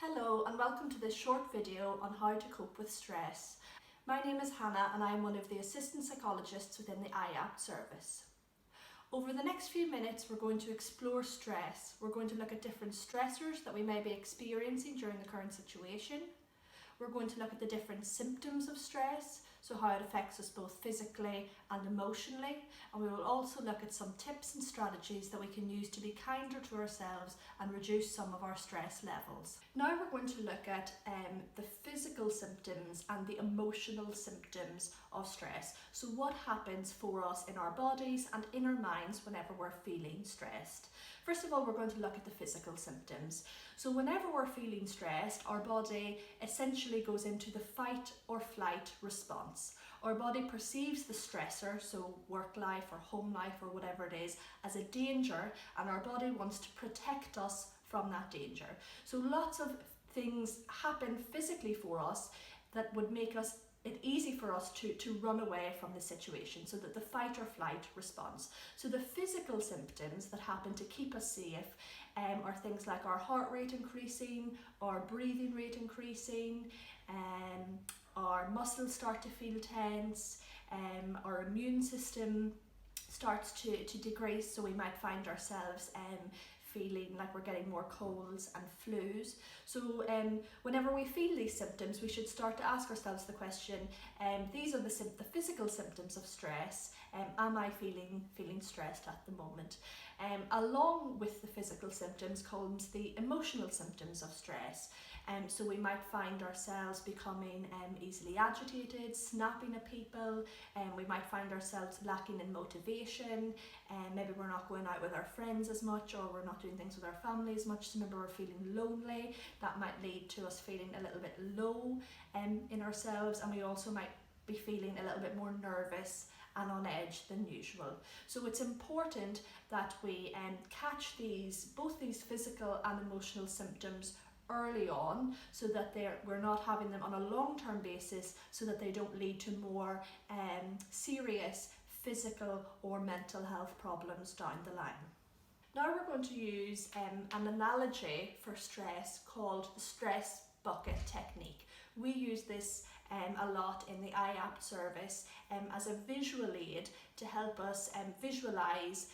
Hello and welcome to this short video on how to cope with stress. My name is Hannah and I am one of the assistant psychologists within the IAPT service. Over the next few minutes we're going to explore stress. We're going to look at different stressors that we may be experiencing during the current situation. We're going to look at the different symptoms of stress, so how it affects us both physically and emotionally, and we will also look at some tips and strategies that we can use to be kinder to ourselves and reduce some of our stress levels. Now we're going to look at the physical symptoms and the emotional symptoms of stress. So what happens for us in our bodies and in our minds whenever we're feeling stressed. First of all, we're going to look at the physical symptoms. So whenever we're feeling stressed, our body essentially goes into the fight or flight response. Our body perceives the stressor, so work life or home life or whatever it is, as a danger, and our body wants to protect us from that danger. So lots of things happen physically for us that would make it easy for us to run away from the situation, so that the fight or flight response. So the physical symptoms that happen to keep us safe are things like our heart rate increasing, our breathing rate increasing, our muscles start to feel tense, our immune system starts to decrease, so we might find ourselves feeling like we're getting more colds and flus. So whenever we feel these symptoms, we should start to ask ourselves the question, these are the physical symptoms of stress. Am I feeling stressed at the moment? Along with the physical symptoms comes the emotional symptoms of stress. So we might find ourselves becoming easily agitated, snapping at people, we might find ourselves lacking in motivation, maybe we're not going out with our friends as much, or we're not doing things with our family as much, so maybe we're feeling lonely. That might lead to us feeling a little bit low in ourselves, and we also might be feeling a little bit more nervous and on edge than usual. So it's important that we catch both these physical and emotional symptoms early on, so that we're not having them on a long-term basis, so that they don't lead to more serious physical or mental health problems down the line. Now we're going to use an analogy for stress called the stress bucket technique. We use this a lot in the IAPT service as a visual aid to help us visualise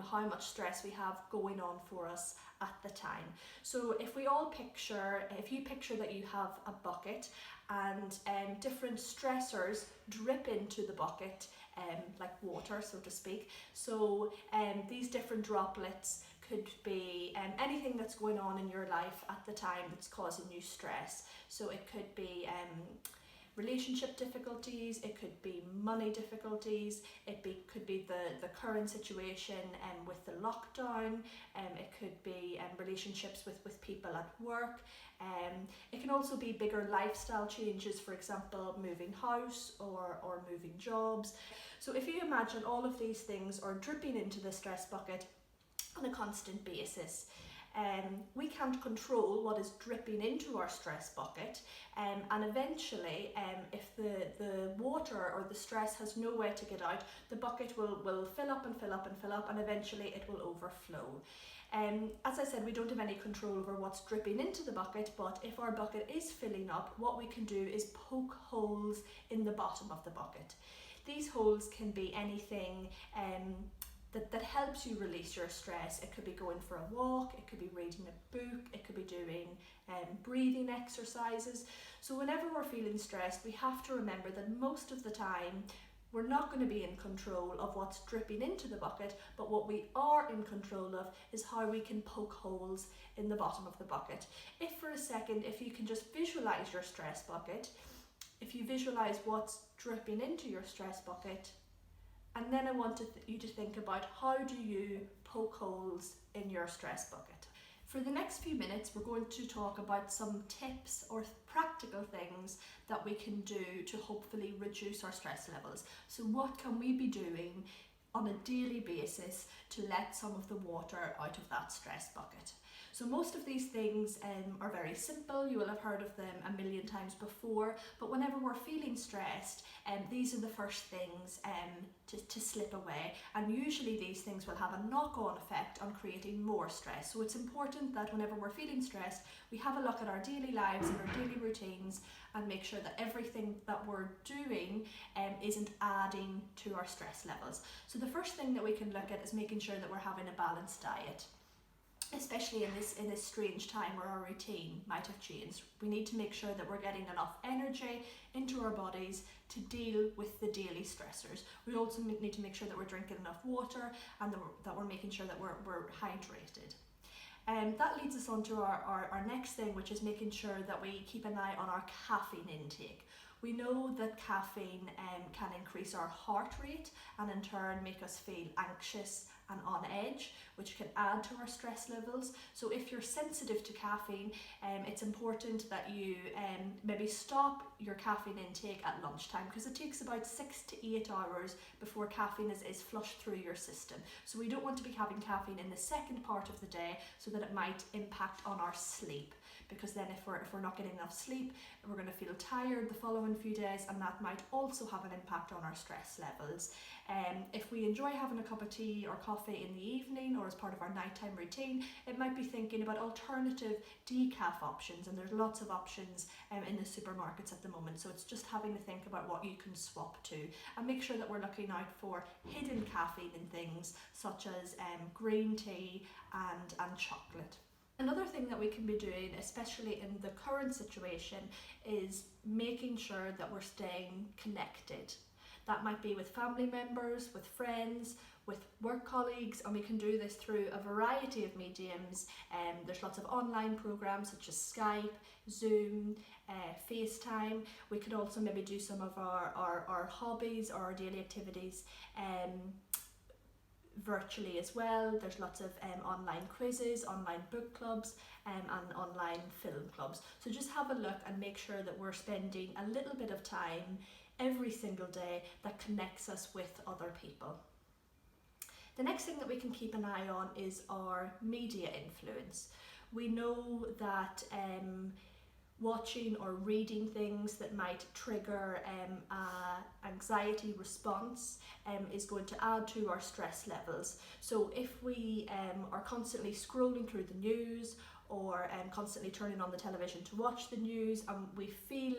how much stress we have going on for us at the time. So if you picture that you have a bucket and different stressors drip into the bucket, like water, so to speak. So these different droplets could be anything that's going on in your life at the time that's causing you stress. So it could be relationship difficulties, it could be money difficulties, could be the current situation with the lockdown, it could be relationships with people at work, it can also be bigger lifestyle changes, for example moving house or moving jobs. So if you imagine all of these things are dripping into the stress bucket on a constant basis, we can't control what is dripping into our stress bucket, and eventually if the water or the stress has no way to get out, the bucket will fill up and fill up and fill up, and eventually it will overflow. As I said, we don't have any control over what's dripping into the bucket, but if our bucket is filling up, what we can do is poke holes in the bottom of the bucket. These holes can be anything that helps you release your stress. It could be going for a walk, it could be reading a book, it could be doing breathing exercises. So whenever we're feeling stressed, we have to remember that most of the time we're not going to be in control of what's dripping into the bucket, but what we are in control of is how we can poke holes in the bottom of the bucket. If for a second, if you can just visualize your stress bucket, if you visualize what's dripping into your stress bucket, and then I want you to think about how do you poke holes in your stress bucket. For the next few minutes, we're going to talk about some tips or practical things that we can do to hopefully reduce our stress levels. So what can we be doing on a daily basis to let some of the water out of that stress bucket? So most of these things are very simple. You will have heard of them a million times before, but whenever we're feeling stressed, these are the first things to slip away, and usually these things will have a knock-on effect on creating more stress. So it's important that whenever we're feeling stressed, we have a look at our daily lives and our daily routines and make sure that everything that we're doing isn't adding to our stress levels. So the first thing that we can look at is making sure that we're having a balanced diet. Especially in this strange time where our routine might have changed. We need to make sure that we're getting enough energy into our bodies to deal with the daily stressors. We also need to make sure that we're drinking enough water and that we're making sure that we're hydrated. That leads us on to our next thing, which is making sure that we keep an eye on our caffeine intake. We know that caffeine can increase our heart rate and in turn make us feel anxious and on edge, which can add to our stress levels. So if you're sensitive to caffeine, it's important that you maybe stop your caffeine intake at lunchtime, because it takes about 6 to 8 hours before caffeine is flushed through your system. So we don't want to be having caffeine in the second part of the day, so that it might impact on our sleep. Because then if we're not getting enough sleep, we're going to feel tired the following few days, and that might also have an impact on our stress levels. If we enjoy having a cup of tea or coffee in the evening or as part of our nighttime routine, it might be thinking about alternative decaf options, and there's lots of options in the supermarkets at the moment. So it's just having to think about what you can swap to, and make sure that we're looking out for hidden caffeine in things such as green tea and chocolate. Another thing that we can be doing, especially in the current situation, is making sure that we're staying connected. That might be with family members, with friends, with work colleagues, and we can do this through a variety of mediums. There's lots of online programs such as Skype, Zoom, FaceTime. We could also maybe do some of our hobbies or our daily activities virtually as well. There's lots of online quizzes, online book clubs and online film clubs. So just have a look and make sure that we're spending a little bit of time every single day that connects us with other people. The next thing that we can keep an eye on is our media influence. We know that watching or reading things that might trigger a anxiety response is going to add to our stress levels. So if we are constantly scrolling through the news or constantly turning on the television to watch the news and we feel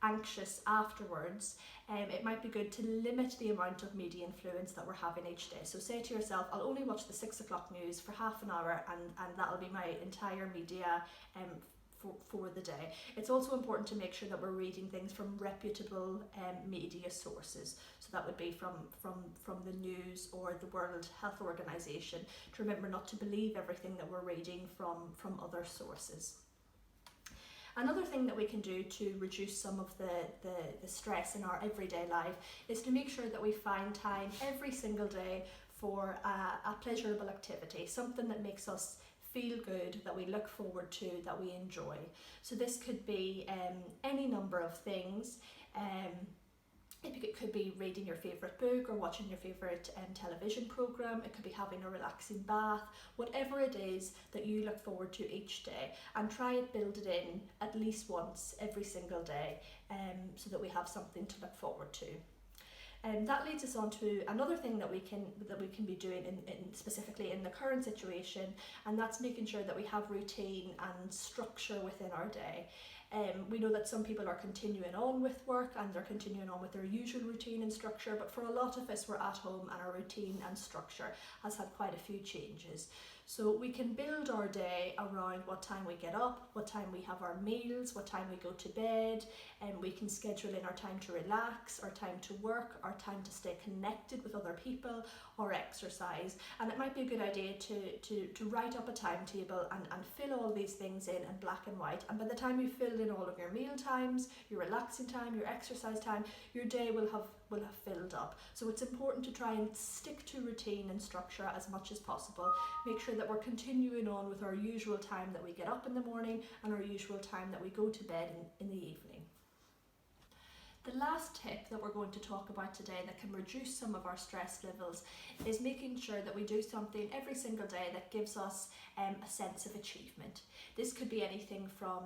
anxious afterwards, it might be good to limit the amount of media influence that we're having each day. So say to yourself, I'll only watch the 6 o'clock news for half an hour and that'll be my entire media for the day. It's also important to make sure that we're reading things from reputable media sources. So that would be from the news or the World Health Organization, to remember not to believe everything that we're reading from other sources. Another thing that we can do to reduce some of the stress in our everyday life is to make sure that we find time every single day for a pleasurable activity, something that makes us feel good, that we look forward to, that we enjoy. So this could be any number of things. It could be reading your favourite book or watching your favourite television programme. It could be having a relaxing bath, whatever it is that you look forward to each day, and try and build it in at least once every single day so that we have something to look forward to. And that leads us on to another thing that we can be doing in specifically in the current situation, and that's making sure that we have routine and structure within our day. We know that some people are continuing on with work and they're continuing on with their usual routine and structure, but for a lot of us, we're at home and our routine and structure has had quite a few changes. So we can build our day around what time we get up, what time we have our meals, what time we go to bed, and we can schedule in our time to relax, our time to work, our time to stay connected with other people, or exercise. And it might be a good idea to write up a timetable and fill all these things in black and white. And by the time you've filled in all of your meal times, your relaxing time, your exercise time, your day will have filled up. So it's important to try and stick to routine and structure as much as possible. Make sure that we're continuing on with our usual time that we get up in the morning and our usual time that we go to bed in the evening. The last tip that we're going to talk about today that can reduce some of our stress levels is making sure that we do something every single day that gives us a sense of achievement. This could be anything from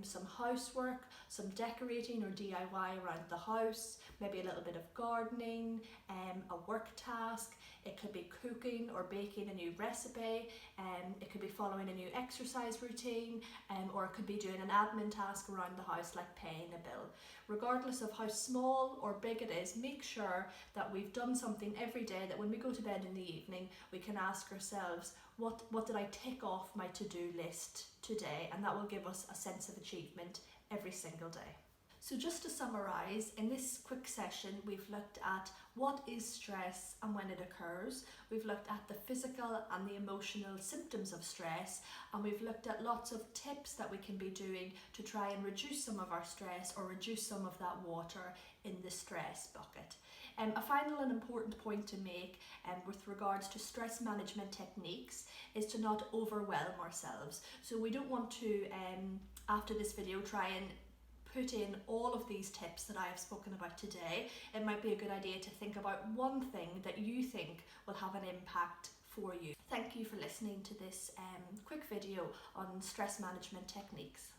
some housework, some decorating or DIY around the house, maybe a little bit of gardening, a work task. It could be cooking or baking a new recipe, it could be following a new exercise routine, or it could be doing an admin task around the house like paying a bill. Regardless of how small or big it is, make sure that we've done something every day that when we go to bed in the evening, we can ask ourselves, what did I tick off my to-do list today? And that will give us a sense of achievement every single day. So just to summarise, in this quick session we've looked at what is stress and when it occurs, we've looked at the physical and the emotional symptoms of stress, and we've looked at lots of tips that we can be doing to try and reduce some of our stress or reduce some of that water in the stress bucket. A final and important point to make with regards to stress management techniques is to not overwhelm ourselves. So we don't want to, after this video, try and put in all of these tips that I have spoken about today. It might be a good idea to think about one thing that you think will have an impact for you. Thank you for listening to this quick video on stress management techniques.